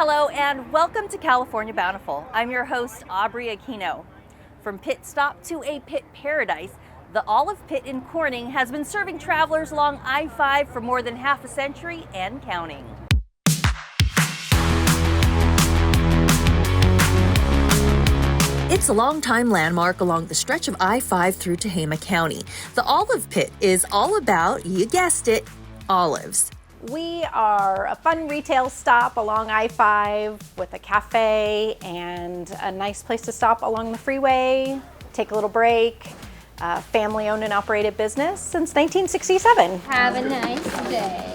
Hello and welcome to California Bountiful. I'm your host, Aubrey Aquino. From pit stop to a pit paradise, the Olive Pit in Corning has been serving travelers along I-5 for more than half a century and counting. It's a longtime landmark along the stretch of I-5 through Tehama County. The Olive Pit is all about, you guessed it, olives. We are a fun retail stop along I-5 with a cafe and a nice place to stop along the freeway, take a little break. Family-owned and operated business since 1967. Have a nice day.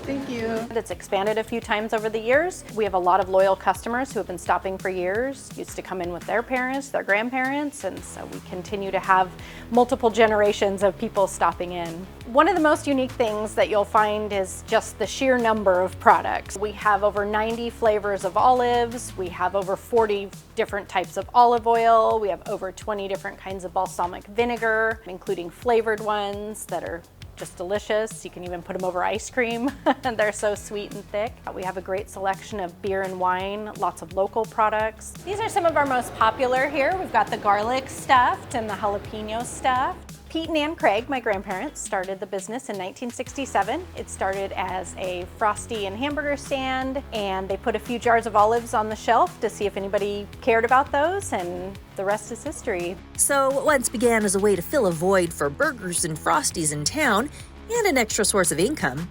Thank you. It's expanded a few times over the years. We have a lot of loyal customers who have been stopping for years, used to come in with their parents, their grandparents, and so we continue to have multiple generations of people stopping in. One of the most unique things that you'll find is just the sheer number of products. We have over 90 flavors of olives. We have over 40 different types of olive oil. We have over 20 different kinds of balsamic vinegar, including flavored ones that are just delicious. You can even put them over ice cream. They're so sweet and thick. We have a great selection of beer and wine, lots of local products. These are some of our most popular here. We've got the garlic stuffed and the jalapeno stuffed. Pete and Ann Craig, my grandparents, started the business in 1967. It started as a frosty and hamburger stand, and they put a few jars of olives on the shelf to see if anybody cared about those, and the rest is history. So what once began as a way to fill a void for burgers and frosties in town and an extra source of income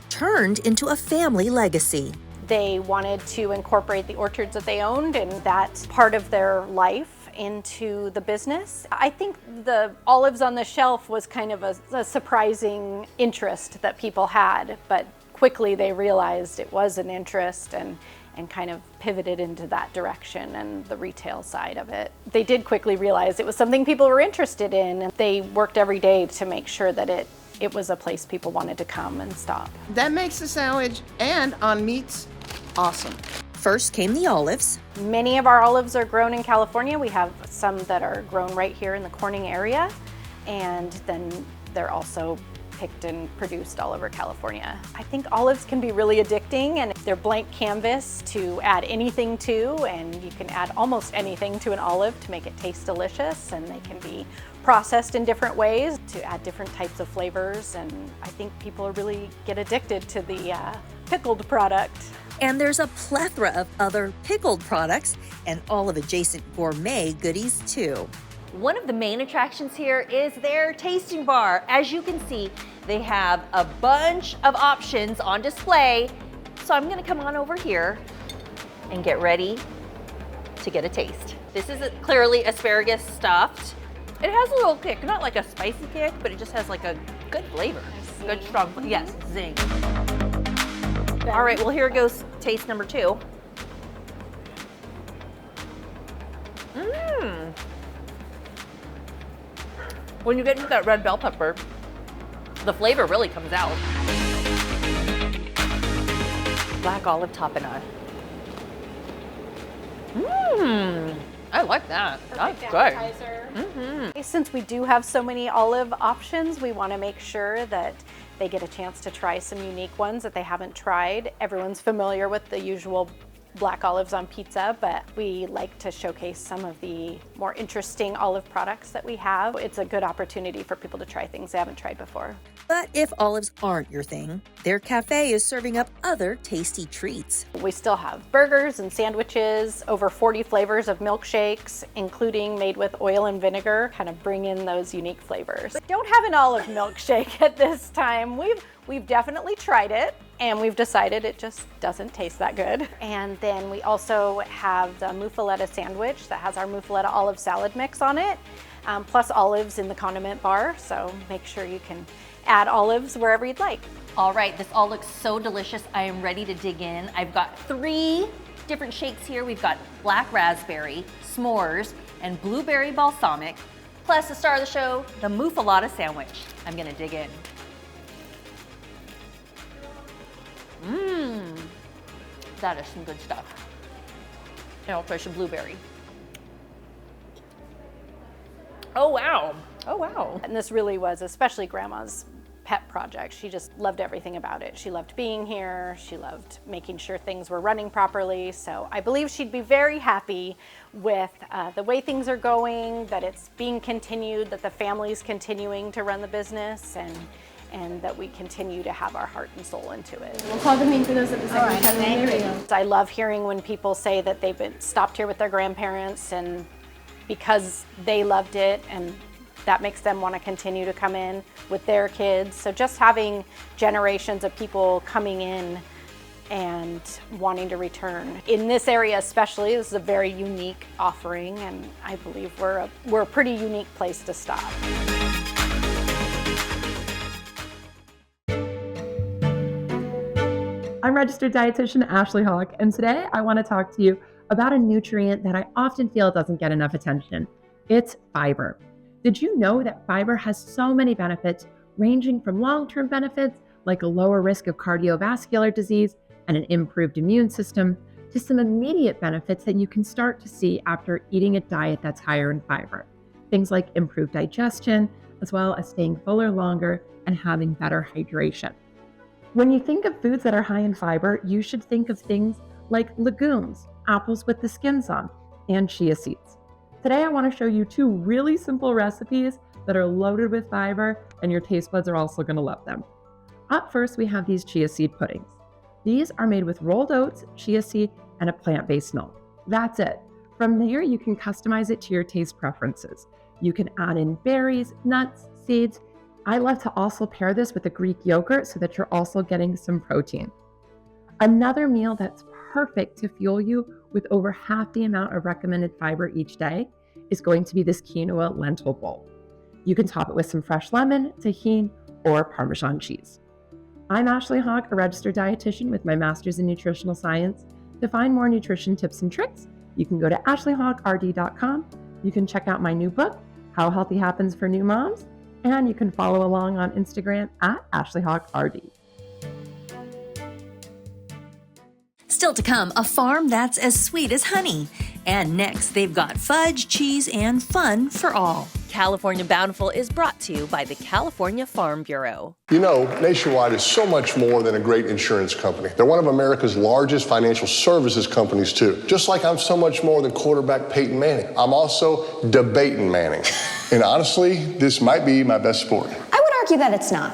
turned into a family legacy. They wanted to incorporate the orchards that they owned and that part of their life into the business. I think the olives on the shelf was kind of a surprising interest that people had, but quickly they realized it was an interest and kind of pivoted into that direction and the retail side of it. They did quickly realize it was something people were interested in, and they worked every day to make sure that it was a place people wanted to come and stop. That makes the sandwich and on meats awesome. First came the olives. Many of our olives are grown in California. We have some that are grown right here in the Corning area, and then they're also picked and produced all over California. I think olives can be really addicting, and they're blank canvas to add anything to, and you can add almost anything to an olive to make it taste delicious, and they can be processed in different ways to add different types of flavors, and I think people really get addicted to the pickled product. And there's a plethora of other pickled products and olive adjacent gourmet goodies too. One of the main attractions here is their tasting bar. As you can see, they have a bunch of options on display. So I'm gonna come on over here and get ready to get a taste. This is clearly asparagus stuffed. It has a little kick, not like a spicy kick, but it just has like a good flavor. Good strong, yes, zing. All right, well here goes taste number 2. When you get into that red bell pepper, the flavor really comes out. Black olive tapenade. I like that. That's good. Since we do have so many olive options, we want to make sure that they get a chance to try some unique ones that they haven't tried. Everyone's familiar with the usual black olives on pizza, but we like to showcase some of the more interesting olive products that we have. It's a good opportunity for people to try things they haven't tried before. But if olives aren't your thing, their cafe is serving up other tasty treats. We still have burgers and sandwiches, over 40 flavors of milkshakes, including made with oil and vinegar, kind of bring in those unique flavors. But don't have an olive milkshake at this time. We've definitely tried it, and we've decided it just doesn't taste that good. And then we also have the muffaletta sandwich that has our muffaletta olive salad mix on it, plus olives in the condiment bar, so make sure you can add olives wherever you'd like. All right, this all looks so delicious. I am ready to dig in. I've got 3 different shakes here. We've got black raspberry, s'mores, and blueberry balsamic, plus the star of the show, the muffaletta sandwich. I'm gonna dig in. That is some good stuff. And I'll try some blueberry. Oh wow, oh wow. And this really was, especially Grandma's pet project. She just loved everything about it. She loved being here. She loved making sure things were running properly. So I believe she'd be very happy with the way things are going, that it's being continued, that the family's continuing to run the business, and that we continue to have our heart and soul into it. We'll call the meeting for those at the second time. Thank you. I love hearing when people say that they've been stopped here with their grandparents and because they loved it, and that makes them want to continue to come in with their kids. So just having generations of people coming in and wanting to return. In this area especially, this is a very unique offering, and I believe we're a pretty unique place to stop. I'm registered dietitian Ashley Hawk, and today I want to talk to you about a nutrient that I often feel doesn't get enough attention. It's fiber. Did you know that fiber has so many benefits, ranging from long-term benefits like a lower risk of cardiovascular disease and an improved immune system, to some immediate benefits that you can start to see after eating a diet that's higher in fiber. Things like improved digestion, as well as staying fuller longer and having better hydration. When you think of foods that are high in fiber, you should think of things like legumes, apples with the skins on, and chia seeds. Today I want to show you two really simple recipes that are loaded with fiber, and your taste buds are also going to love them. Up first, we have these chia seed puddings. These are made with rolled oats, chia seed, and a plant-based milk. That's it. From there, you can customize it to your taste preferences. You can add in berries, nuts, seeds. I love to also pair this with a Greek yogurt so that you're also getting some protein. Another meal that's perfect to fuel you with over half the amount of recommended fiber each day is going to be this quinoa lentil bowl. You can top it with some fresh lemon, tahini, or Parmesan cheese. I'm Ashley Hawk, a registered dietitian with my master's in nutritional science. To find more nutrition tips and tricks, you can go to ashleyhawkrd.com. You can check out my new book, How Healthy Happens for New Moms, and you can follow along on Instagram at ashleyhawkrd. Still to come, a farm that's as sweet as honey. And next, they've got fudge, cheese, and fun for all. California Bountiful is brought to you by the California Farm Bureau. You know, Nationwide is so much more than a great insurance company. They're one of America's largest financial services companies, too. Just like I'm so much more than quarterback Peyton Manning. I'm also debating Manning. And honestly, this might be my best sport. I would argue that it's not.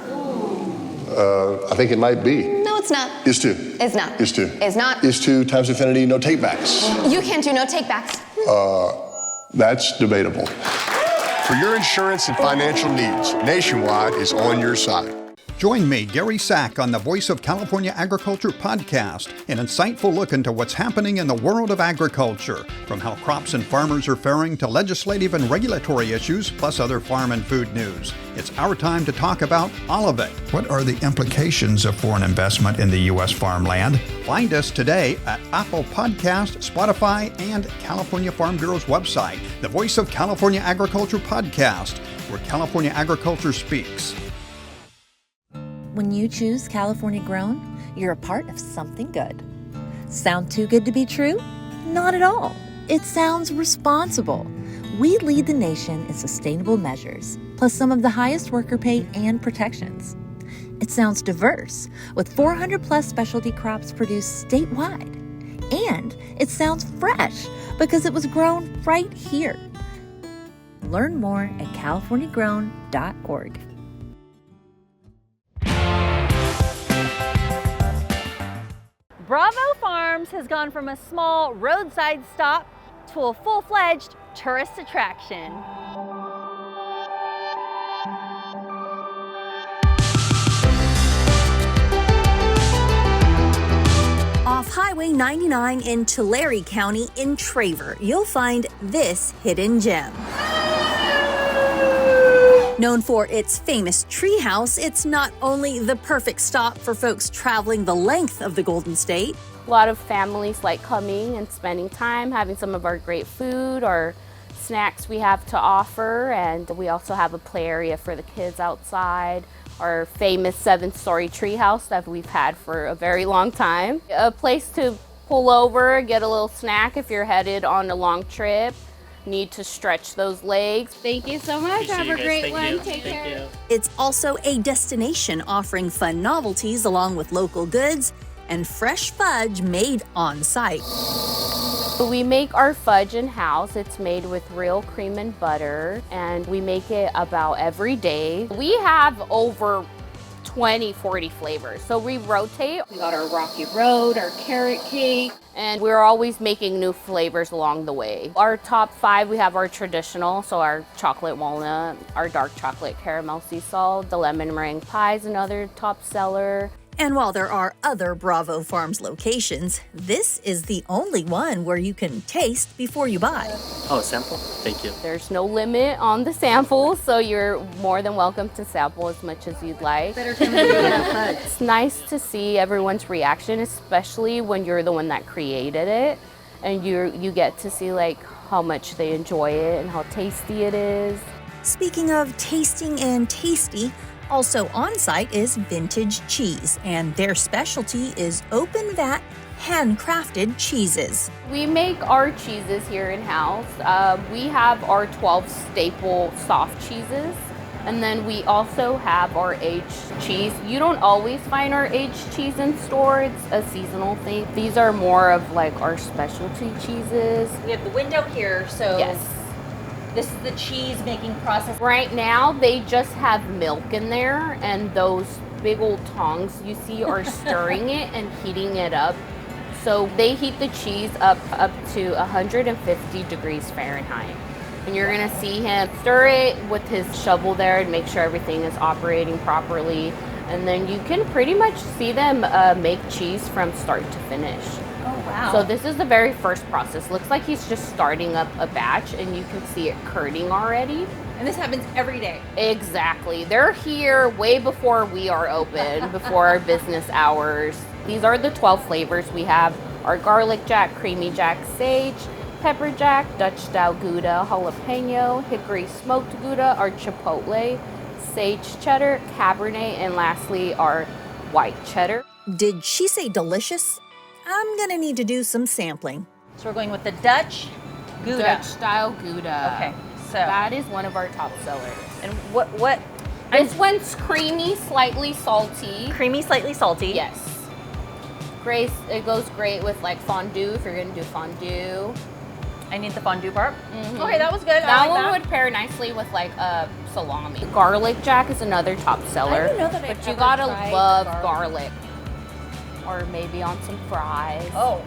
I think it might be. No, it's not. Is to. Is not. Is to. Is not. Is to times infinity, no takebacks. You can't do no takebacks. That's debatable. For your insurance and financial needs, Nationwide is on your side. Join me, Gary Sack, on the Voice of California Agriculture podcast, an insightful look into what's happening in the world of agriculture, from how crops and farmers are faring to legislative and regulatory issues, plus other farm and food news. It's our time to talk about all of it. What are the implications of foreign investment in the U.S. farmland? Find us today at Apple Podcast, Spotify, and California Farm Bureau's website, the Voice of California Agriculture podcast, where California agriculture speaks. When you choose California Grown, you're a part of something good. Sound too good to be true? Not at all. It sounds responsible. We lead the nation in sustainable measures, plus some of the highest worker pay and protections. It sounds diverse, with 400 plus specialty crops produced statewide. And it sounds fresh, because it was grown right here. Learn more at californiagrown.org. Bravo Farms has gone from a small roadside stop to a full-fledged tourist attraction. Off Highway 99 in Tulare County in Traver, you'll find this hidden gem. Known for its famous treehouse, it's not only the perfect stop for folks traveling the length of the Golden State. A lot of families like coming and spending time, having some of our great food or snacks we have to offer, and we also have a play area for the kids outside. Our famous 7-story treehouse that we've had for a very long time. A place to pull over, get a little snack if you're headed on a long trip. need to stretch those legs. Thank you so much. Have a great one. Take care. It's also a destination offering fun novelties along with local goods and fresh fudge made on site. We make our fudge in-house. It's made with real cream and butter, and we make it about every day. We have over 20-40 flavors, so we rotate. We got our Rocky Road, our carrot cake, and we're always making new flavors along the way. Our top 5, we have our traditional, so our chocolate walnut, our dark chocolate caramel sea salt, the lemon meringue pie is another top seller. And while there are other Bravo Farms locations, this is the only one where you can taste before you buy. Oh, sample? Thank you. There's no limit on the samples, so you're more than welcome to sample as much as you'd like. It's nice to see everyone's reaction, especially when you're the one that created it, and you get to see like how much they enjoy it and how tasty it is. Speaking of tasting and tasty, also on site is Vintage Cheese, and their specialty is open vat, handcrafted cheeses. We make our cheeses here in-house. We have our 12 staple soft cheeses, and then we also have our aged cheese. You don't always find our aged cheese in store. It's a seasonal thing. These are more of like our specialty cheeses. We have the window here, so yes. This is the cheese making process. Right now, they just have milk in there, and those big old tongs you see are stirring it and heating it up. So they heat the cheese up to 150 degrees Fahrenheit. And you're gonna see him stir it with his shovel there and make sure everything is operating properly. And then you can pretty much see them make cheese from start to finish. Oh, wow. So this is the very first process. Looks like he's just starting up a batch, and you can see it curding already. And this happens every day. Exactly. They're here way before we are open, before our business hours. These are the 12 flavors. We have our garlic jack, creamy jack, sage, pepper jack, Dutch style Gouda, jalapeno, hickory smoked Gouda, our chipotle, sage cheddar, cabernet, and lastly our white cheddar. Did she say delicious? I'm gonna need to do some sampling. So we're going with the Dutch Gouda. Dutch style Gouda. Okay, so that is one of our top sellers. And what? This one's creamy, slightly salty. Creamy, slightly salty. Yes. Great. It goes great with like fondue if you're gonna do fondue. I need the fondue part. Mm-hmm. Okay, that was good. That one would pair nicely with like salami. Garlic jack is another top seller. I didn't know that but you gotta love garlic. Or maybe on some fries. Oh,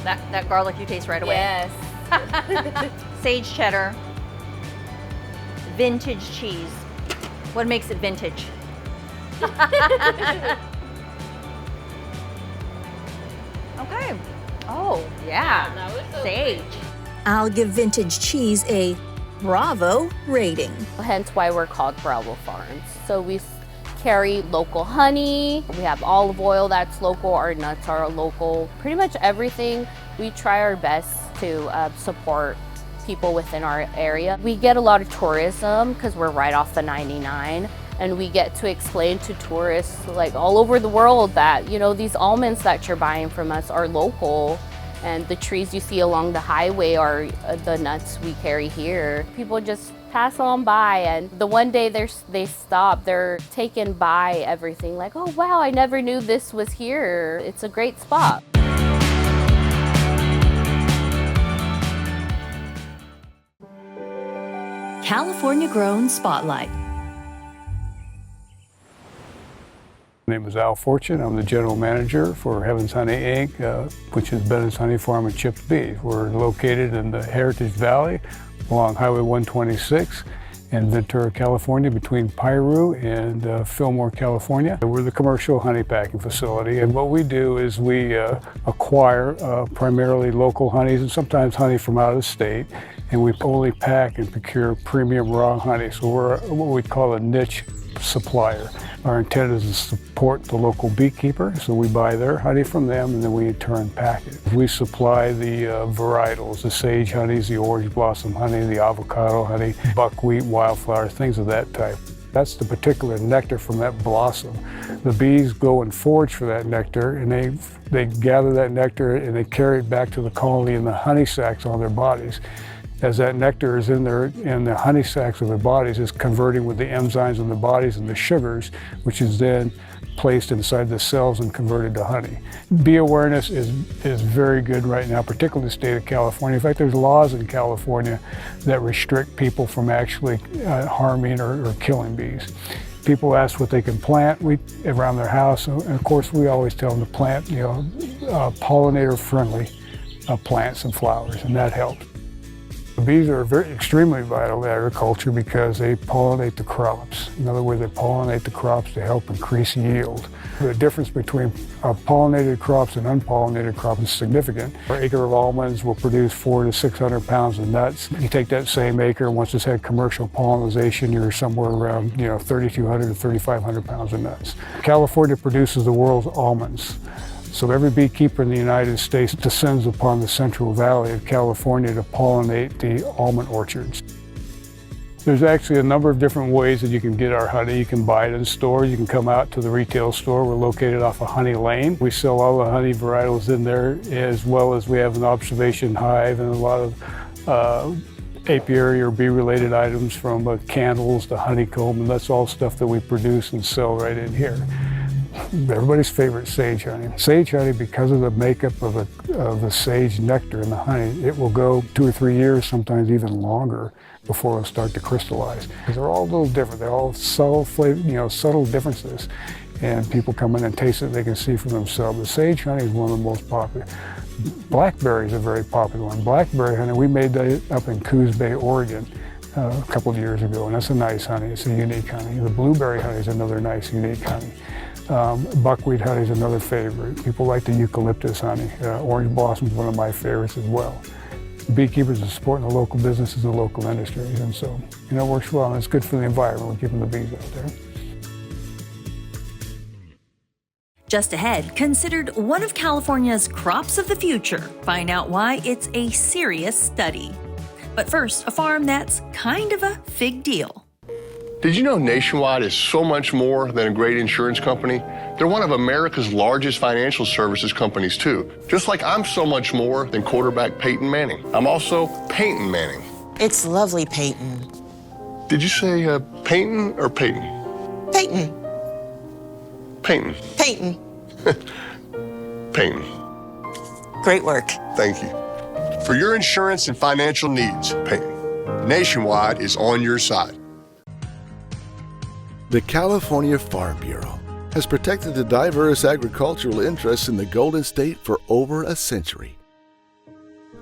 that garlic you taste right away. Yes. Sage cheddar, vintage cheese. What makes it vintage? Okay. Oh, yeah. That was so Sage. I'll give vintage cheese a Bravo rating. Hence why we're called Bravo Farms. So we carry local honey, we have olive oil that's local, our nuts are local, pretty much everything. We try our best to support people within our area. We get a lot of tourism because we're right off the 99, and we get to explain to tourists like all over the world that, you know, these almonds that you're buying from us are local, and the trees you see along the highway are the nuts we carry here. People just pass on by, and the one day they stop, they're taken by everything like, oh wow, I never knew this was here. It's a great spot. California Grown Spotlight. My name is Al Fortune. I'm the general manager for Heaven's Honey Inc., which is Bennett's Honey Farm and Chipped Beef. We're located in the Heritage Valley along Highway 126 in Ventura, California, between Piru and Fillmore, California. We're the commercial honey packing facility, and what we do is we acquire primarily local honeys and sometimes honey from out of state, and we only pack and procure premium raw honey. So we're what we call a niche supplier. Our intent is to support the local beekeeper, so we buy their honey from them and then we in turn pack it. We supply the varietals, the sage honeys, the orange blossom honey, the avocado honey, buckwheat, wildflower, things of that type. That's the particular nectar from that blossom. The bees go and forage for that nectar, and they gather that nectar and they carry it back to the colony in the honey sacs on their bodies. As that nectar is in the honey sacs of their bodies, it's converting with the enzymes in the bodies and the sugars, which is then placed inside the cells and converted to honey. Bee awareness is very good right now, particularly in the state of California. In fact, there's laws in California that restrict people from actually harming or killing bees. People ask what they can plant around their house, and of course we always tell them to plant, pollinator-friendly plants and flowers, and that helps. The bees are extremely vital to agriculture because they pollinate the crops. In other words, they pollinate the crops to help increase yield. The difference between pollinated crops and unpollinated crops is significant. An acre of almonds will produce 400 to 600 pounds of nuts. You take that same acre, once it's had commercial pollination, you're somewhere around 3,200 to 3,500 pounds of nuts. California produces the world's almonds. So every beekeeper in the United States descends upon the Central Valley of California to pollinate the almond orchards. There's actually a number of different ways that you can get our honey. You can buy it in stores, you can come out to the retail store. We're located off of Honey Lane. We sell all the honey varietals in there, as well as we have an observation hive and a lot of apiary or bee-related items, from candles to honeycomb, and that's all stuff that we produce and sell right in here. Everybody's favorite sage honey. Sage honey, because of the makeup of the sage nectar in the honey, it will go 2 or 3 years, sometimes even longer, before it'll start to crystallize. Because they're all a little different. They're all subtle flavor, subtle differences. And people come in and taste it, they can see for themselves. The sage honey is one of the most popular. Blackberries are very popular one. Blackberry honey, we made that up in Coos Bay, Oregon, a couple of years ago, and that's a nice honey. It's a unique honey. The blueberry honey is another nice, unique honey. Buckwheat honey is another favorite. People like the eucalyptus honey. Orange blossom is one of my favorites as well. Beekeepers are supporting the local businesses and the local industries, and so it works well, and it's good for the environment. We're keeping the bees out there. Just ahead, considered one of California's crops of the future. Find out why it's a serious study. But first, a farm that's kind of a fig deal. Did you know Nationwide is so much more than a great insurance company? They're one of America's largest financial services companies too. Just like I'm so much more than quarterback Peyton Manning. I'm also Peyton Manning. It's lovely, Peyton. Did you say Peyton or Peyton? Peyton. Peyton. Peyton. Peyton. Great work. Thank you. For your insurance and financial needs, Peyton, Nationwide is on your side. The California Farm Bureau has protected the diverse agricultural interests in the Golden State for over a century.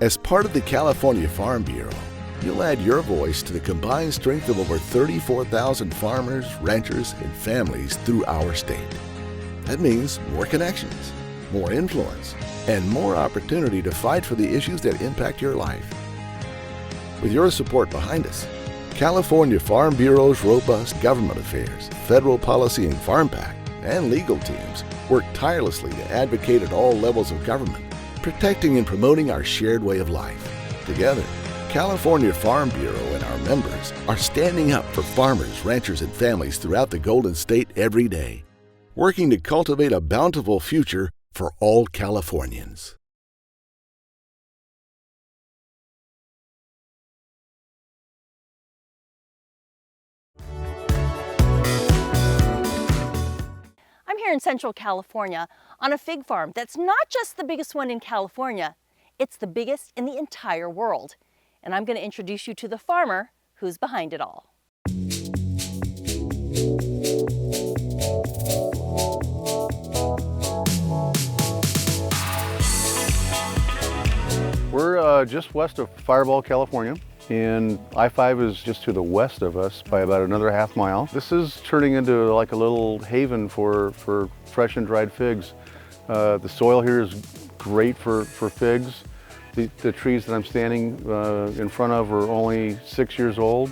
As part of the California Farm Bureau, you'll add your voice to the combined strength of over 34,000 farmers, ranchers, and families through our state. That means more connections, more influence, and more opportunity to fight for the issues that impact your life. With your support behind us, California Farm Bureau's robust government affairs, federal policy and farm PAC, and legal teams work tirelessly to advocate at all levels of government, protecting and promoting our shared way of life. Together, California Farm Bureau and our members are standing up for farmers, ranchers, and families throughout the Golden State every day, working to cultivate a bountiful future for all Californians. I'm here in Central California on a fig farm that's not just the biggest one in California, it's the biggest in the entire world. And I'm going to introduce you to the farmer who's behind it all. We're just west of Fireball, California, and I-5 is just to the west of us by about another half mile. This is turning into like a little haven for fresh and dried figs. The soil here is great for figs. The trees that I'm standing in front of are only 6 years old,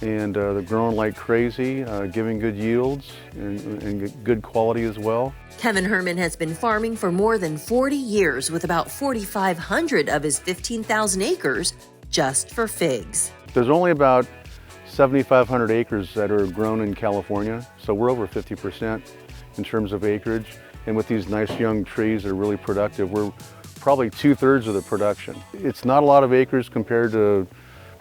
and they're growing like crazy, giving good yields and good quality as well. Kevin Herman has been farming for more than 40 years with about 4,500 of his 15,000 acres just for figs. There's only about 7,500 acres that are grown in California, so we're over 50% in terms of acreage. And with these nice young trees that are really productive, we're probably 2/3 of the production. It's not a lot of acres compared to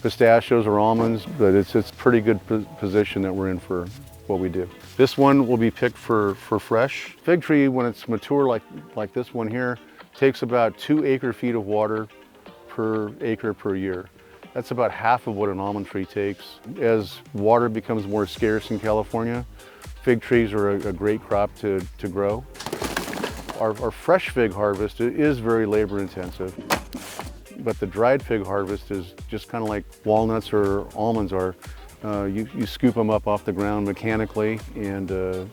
pistachios or almonds, but it's pretty good position that we're in for what we do. This one will be picked for fresh. Fig tree, when it's mature like this one here, takes about 2 acre-feet of water per acre per year. That's about half of what an almond tree takes. As water becomes more scarce in California, fig trees are a great crop to grow. Our fresh fig harvest is very labor intensive, but the dried fig harvest is just kind of like walnuts or almonds are. You scoop them up off the ground mechanically, and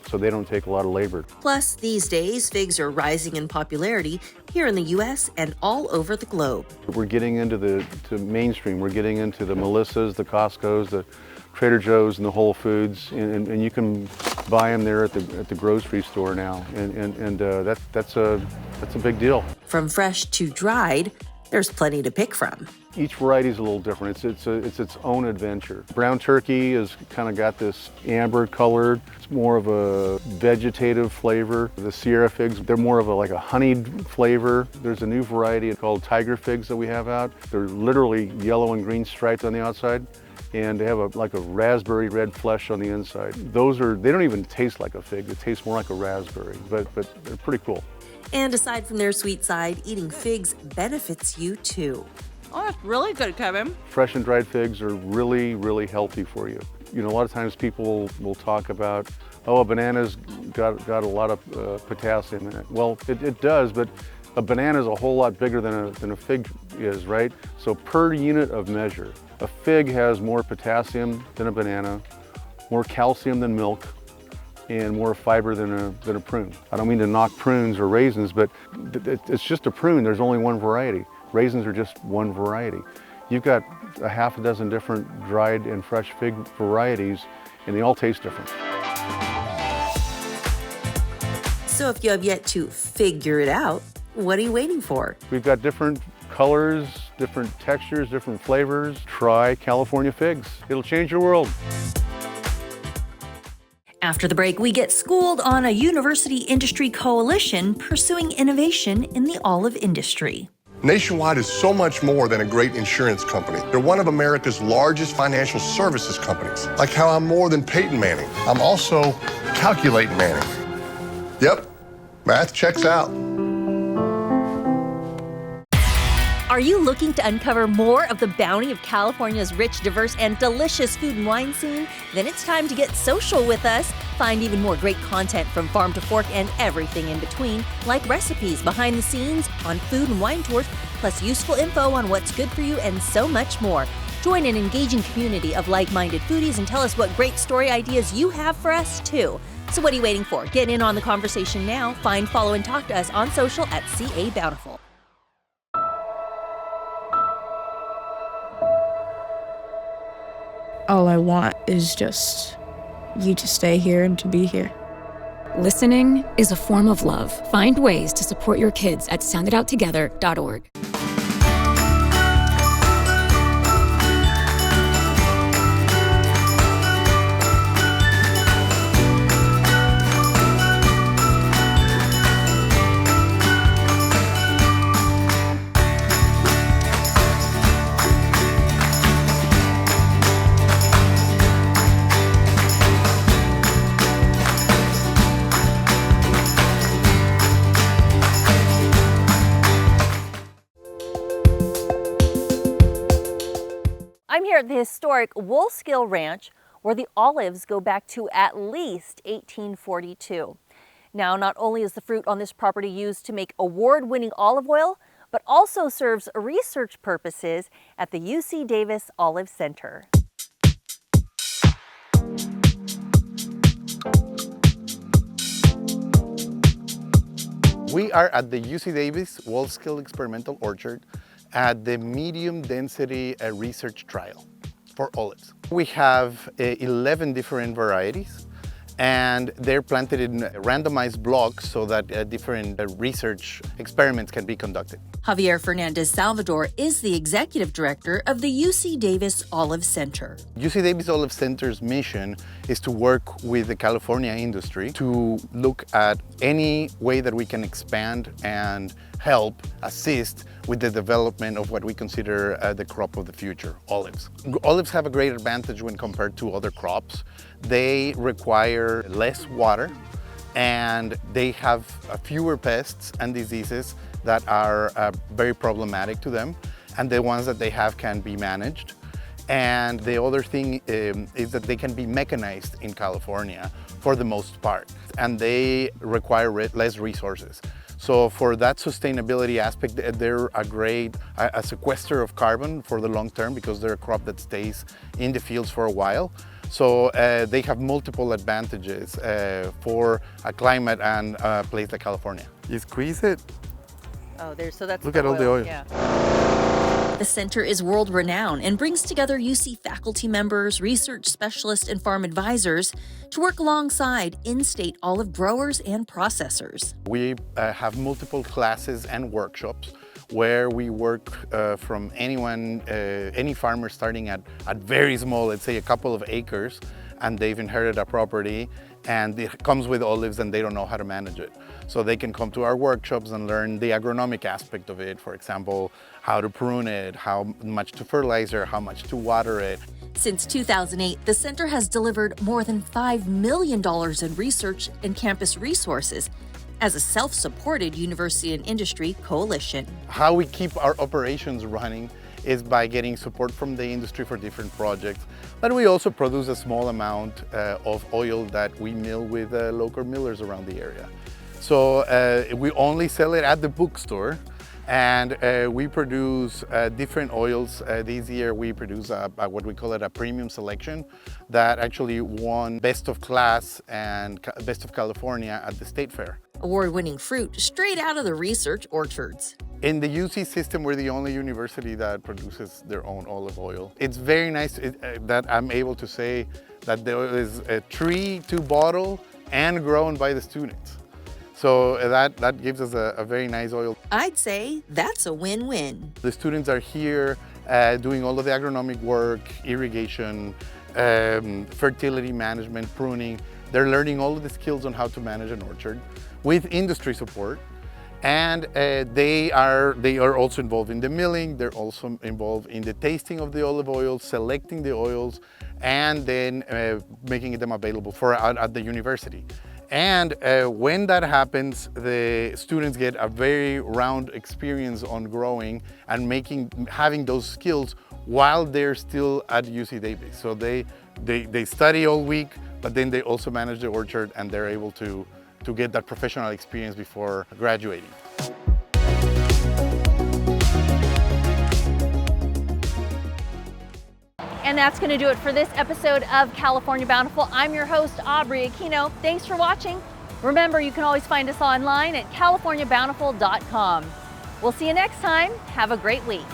so they don't take a lot of labor. Plus, these days, figs are rising in popularity here in the U.S. and all over the globe. We're getting into to mainstream. We're getting into the Melissas, the Costco's, the Trader Joe's, and the Whole Foods, and you can buy them there at the grocery store now, and that's a big deal. From fresh to dried, there's plenty to pick from. Each variety is a little different. It's its own adventure. Brown turkey has kind of got this amber colored. It's more of a vegetative flavor. The Sierra figs, they're more of like a honeyed flavor. There's a new variety called tiger figs that we have out. They're literally yellow and green striped on the outside, and they have like a raspberry red flesh on the inside. They don't even taste like a fig. They taste more like a raspberry, but they're pretty cool. And aside from their sweet side, eating figs benefits you too. Oh, that's really good, Kevin. Fresh and dried figs are really, really healthy for you. You know, a lot of times people will talk about, oh, a banana's got a lot of potassium in it. Well, it does, but a banana is a whole lot bigger than a fig is, right? So per unit of measure, a fig has more potassium than a banana, more calcium than milk, and more fiber than a prune. I don't mean to knock prunes or raisins, but it's just a prune. There's only one variety. Raisins are just one variety. You've got a half a dozen different dried and fresh fig varieties, and they all taste different. So if you have yet to figure it out, what are you waiting for? We've got different colors, different textures, different flavors. Try California figs. It'll change your world. After the break, we get schooled on a university industry coalition pursuing innovation in the olive industry. Nationwide is so much more than a great insurance company. They're one of America's largest financial services companies. Like how I'm more than Peyton Manning. I'm also calculating Manning. Yep, math checks out. Are you looking to uncover more of the bounty of California's rich, diverse, and delicious food and wine scene? Then it's time to get social with us. Find even more great content from farm to fork and everything in between, like recipes, behind the scenes, on food and wine tours, plus useful info on what's good for you and so much more. Join an engaging community of like-minded foodies and tell us what great story ideas you have for us, too. So what are you waiting for? Get in on the conversation now. Find, follow, and talk to us on social at CA Bountiful. All I want is just you to stay here and to be here. Listening is a form of love. Find ways to support your kids at sounditouttogether.org. I'm here at the historic Wolfskill Ranch, where the olives go back to at least 1842. Now, not only is the fruit on this property used to make award-winning olive oil, but also serves research purposes at the UC Davis Olive Center. We are at the UC Davis Wolfskill Experimental Orchard at the medium density research trial for olives. We have 11 different varieties, and they're planted in randomized blocks so that different research experiments can be conducted. Javier Fernandez Salvador is the executive director of the UC Davis Olive Center. UC Davis Olive Center's mission is to work with the California industry to look at any way that we can expand and help assist with the development of what we consider the crop of the future, olives. Olives have a great advantage when compared to other crops. They require less water and they have fewer pests and diseases that are very problematic to them, and the ones that they have can be managed. And the other thing is that they can be mechanized in California for the most part, and they require less resources. So for that sustainability aspect, they're a great sequester of carbon for the long term because they're a crop that stays in the fields for a while. So they have multiple advantages for a climate and a place like California. You squeeze it. Oh, so that's Look at all the oil. Yeah. The center is world-renowned and brings together UC faculty members, research specialists, and farm advisors to work alongside in-state olive growers and processors. We have multiple classes and workshops where we work from anyone, any farmer starting at very small, let's say a couple of acres, and they've inherited a property and it comes with olives and they don't know how to manage it. So they can come to our workshops and learn the agronomic aspect of it. For example, how to prune it, how much to fertilizer, how much to water it. Since 2008, the center has delivered more than $5 million in research and campus resources as a self-supported university and industry coalition. How we keep our operations running is by getting support from the industry for different projects. But we also produce a small amount of oil that we mill with local millers around the area. So we only sell it at the bookstore, and we produce different oils. This year we produce what we call it a premium selection that actually won Best of Class and Best of California at the State Fair. Award-winning fruit straight out of the research orchards. In the UC system, we're the only university that produces their own olive oil. It's very nice that I'm able to say that there is a tree to bottle and grown by the students. So that gives us a very nice oil. I'd say that's a win-win. The students are here doing all of the agronomic work, irrigation, fertility management, pruning. They're learning all of the skills on how to manage an orchard with industry support. And they are also involved in the milling. They're also involved in the tasting of the olive oil, selecting the oils, and then making them available at the university. And when that happens, the students get a very round experience on growing and having those skills while they're still at UC Davis. So they study all week, but then they also manage the orchard and they're able to get that professional experience before graduating. And that's going to do it for this episode of California Bountiful. I'm your host, Aubrey Aquino. Thanks for watching. Remember, you can always find us online at californiabountiful.com. We'll see you next time. Have a great week.